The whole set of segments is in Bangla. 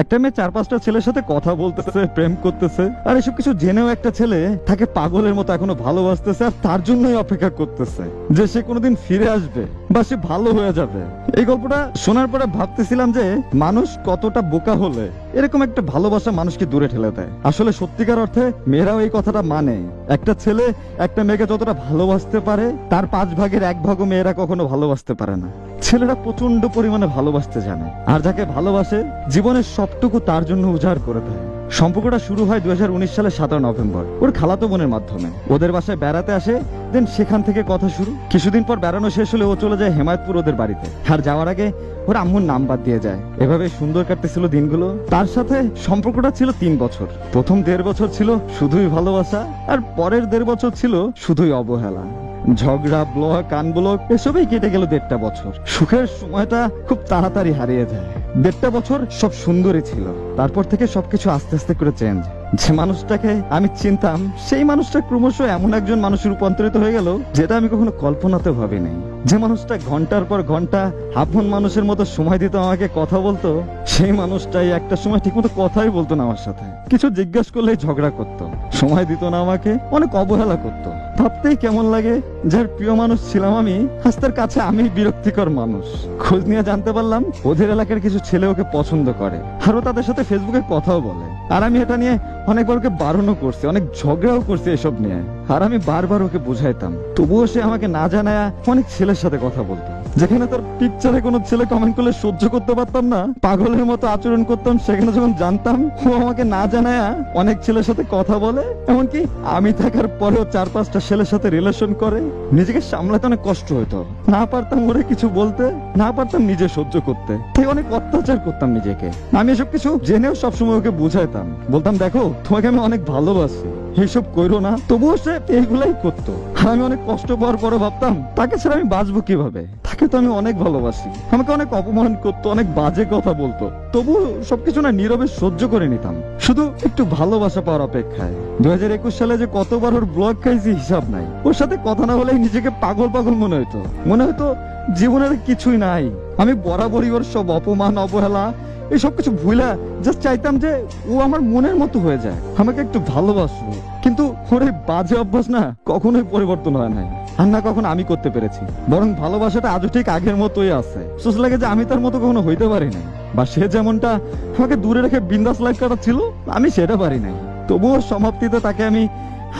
একটা মেয়ে 4-5টা ছেলের সাথে কথা বলতেছে, প্রেম করতেছে, আর এসব কিছু জেনেও একটা ছেলে তাকে পাগলের মতো এখনো ভালোবাসতেছে, আর তার জন্যই অপেক্ষা করতেছে যে সে কোনোদিন ফিরে আসবে বা সে ভালো হয়ে যাবে। এই গল্পটা শোনার পরে ভাবতেছিলাম যে মানুষ কতটা বোকা হলে এরকম একটা ভালোবাসা মানুষকে দূরে ঠেলে দেয়। আসলে সত্যিকার অর্থে মেয়েরাও এই কথাটা মানে। একটা ছেলে একটা মেয়েকে যতটা ভালোবাসতে পারে তার 1/5 মেয়েরা কখনো ভালোবাসতে পারে না। ছেলেরা প্রচন্ড পরিমাণে ভালোবাসতে জানে, আর যাকে ভালোবাসে জীবনের সবটুকু তার জন্য উজাড় করে দেয়। সম্পর্কটা শুরু হয় 2019 সালের 17 নভেম্বর ওর খালাতো বোনের মাধ্যমে। ওদের বাসায় বেড়াতে আসে, দেন সেখান থেকে কথা শুরু। কিছুদিন পর বেড়ানো শেষ হলে ও চলে যায় হেমায়তপুর ওদের বাড়িতে, আর যাওয়ার আগে ওর আম্মুর নাম্বার দিয়ে যায়। এভাবে সুন্দর কাটতেছিল দিনগুলো। তার সাথে সম্পর্কটা ছিল 3 বছর। প্রথম 1.5 বছর ছিল শুধুই ভালোবাসা, আর পরের 1.5 বছর ছিল শুধুই অবহেলা, ঝগড়া, ব্লক, আনব্লক, এসবই কেটে গেল 1.5 বছর। সুখের সময়টা খুব তাড়াতাড়ি হারিয়ে যায়। 1.5 বছর সব সুন্দরই ছিল, তারপর থেকে সবকিছু আস্তে আস্তে করে চেঞ্জ। যে মানুষটাকে আমি চিনতাম সেই মানুষটা ক্রমশ এমন একজন মানুষে রূপান্তরিত হয়ে গেল যেটা আমি কখনো কল্পনাতেও ভাবি নাই। যে মানুষটা ঘন্টার পর ঘন্টা আপন মানুষের মতো সময় দিত, আমাকে কথা বলতো, সেই মানুষটাই একটা সময় ঠিকমতো কথাই বলতো না আমার সাথে। কিছু জিজ্ঞাসা করলেই ঝগড়া করতো, সময় দিত না আমাকে, অনেক অবহেলা করতো। ভাবতেই কেমন লাগে, যার প্রিয় মানুষ ছিলাম আমি, আজ তার কাছে আমি বিরক্তিকর মানুষ। খোঁজ নিয়ে জানতে পারলাম ওদের এলাকার কিছু ছেলে ওকে পছন্দ করে, আরো তাদের সাথে ফেসবুকে কথাও বলে। আর আমি এটা নিয়ে অনেকবার ওকে বারণও করছি, অনেক ঝগড়াও করছি এসব নিয়ে। আর আমি বারবার ওকে বুঝাইতাম, তবুও সে আমাকে না জানায় অনেক ছেলের সাথে কথা বলতো। যেখানে তার পিকচারে কোনো ছেলে কমেন্ট করলে সহ্য করতে পারতাম না, পাগলের মতো আচরণ করতাম, সেখানে যখন জানতাম ও আমাকে না জানায় অনেক ছেলের সাথে কথা বলে, এমনকি আমি থাকার পরেও 4-5টা ছেলের সাথে রিলেশন করে, নিজেকে সামলাতে অনেক কষ্ট হতো। না পারতাম ওরে কিছু বলতে, না পারতাম নিজে সহ্য করতে, তাই অনেক অত্যাচার করতাম নিজেকে। আমি এসব কিছু জেনেও সবসময় ওকে বুঝাইতাম, বলতাম দেখো তোমাকে আমি অনেক ভালোবাসি, এইসব কইরো না। তবুও সে এইগুলাই করতো। আর আমি অনেক কষ্ট পাওয়ার পরে ভাবতাম তাকে ছাড়া আমি বাঁচবো কিভাবে, তাকে তো আমি অনেক ভালোবাসি। আমাকে অনেক অপমান করতো, অনেক বাজে কথা বলতো, তবু সবকিছু না নীরবে সহ্য করে নিতাম, শুধু একটু ভালোবাসা পাওয়ার অপেক্ষায়। 2021 সালে যে কতবার ওর ব্লগ খাইছি হিসাব নাই। ওর সাথে কথা না হলেই নিজেকে পাগল পাগল মনে হতো জীবনের কিছুই নাই। আমি বরাবরই ওর সব অপমান, অবহেলা, এই সব কিছু ভুলা জাস্ট চাইতাম যে ও আমার মনের মতো হয়ে যায়, আমাকে একটু ভালোবাসবো। কিন্তু ওর এই বাজে অভ্যাস না কখনোই পরিবর্তন হয় নাই, আর না কখন আমি করতে পেরেছি। বরং ভালোবাসাটা আজও ঠিক আগের মতোই আছে। সোচ লাগে যে আমি তার মতো কখনো হইতে পারি নাই, বা সে যেমনটা আমাকে দূরে রেখে বিন্দাস লাইফ কাটাচ্ছিল আমি সেটা পারি নাই। তবুও সমাপ্তিতে তাকে আমি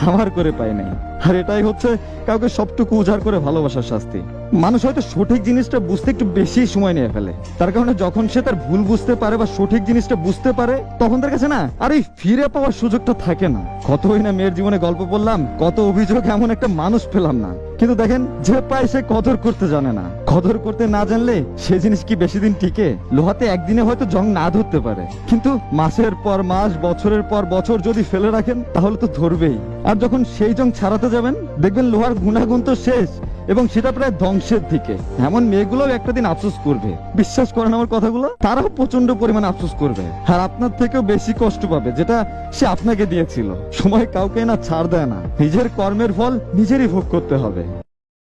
আমার করে পাই নাই। আর এটাই হচ্ছে কাউকে সবটুকু উজাড় করে ভালোবাসার শাস্তি। মানুষ হয়তো সঠিক জিনিসটা বুঝতে একটু বেশি সময় নিয়ে ফেলে, তার কারণে যখন সে তার ভুল বুঝতে পারে বা সঠিক জিনিসটা বুঝতে পারে, তখন তার কাছে না আর এই ফিরে পাওয়ার সুযোগটা থাকে না। কতই না মেয়ের জীবনে গল্প বললাম, কত অভিযোগ, এমন একটা মানুষ পেলাম না। কিন্তু দেখেন, যে পায় সে কদর করতে জানে না। কদর করতে না জানলে সে জিনিস কি বেশি দিন টিকে? লোহাতে একদিনে হয়তো জং না ধরতে পারে, কিন্তু মাসের পর মাস, বছরের পর বছর যদি ফেলে রাখেন তাহলে তো ধরবেই। আর যখন সেই জং ছাড়াতে যাবেন, দেখবেন লোহার গুণাগুণ তো শেষ এবং সেটা প্রায় ধ্বংসের দিকে। এমন মেয়েগুলোও একটা দিন আফসোস করবে। বিশ্বাস করেন আমার কথাগুলো, তারাও প্রচন্ড পরিমাণে আফসোস করবে, আর আপনার থেকেও বেশি কষ্ট পাবে যেটা সে আপনাকে দিয়েছিল। সময় কাউকে না ছাড় দেয় না, নিজের কর্মের ফল নিজেরই ভোগ করতে হবে।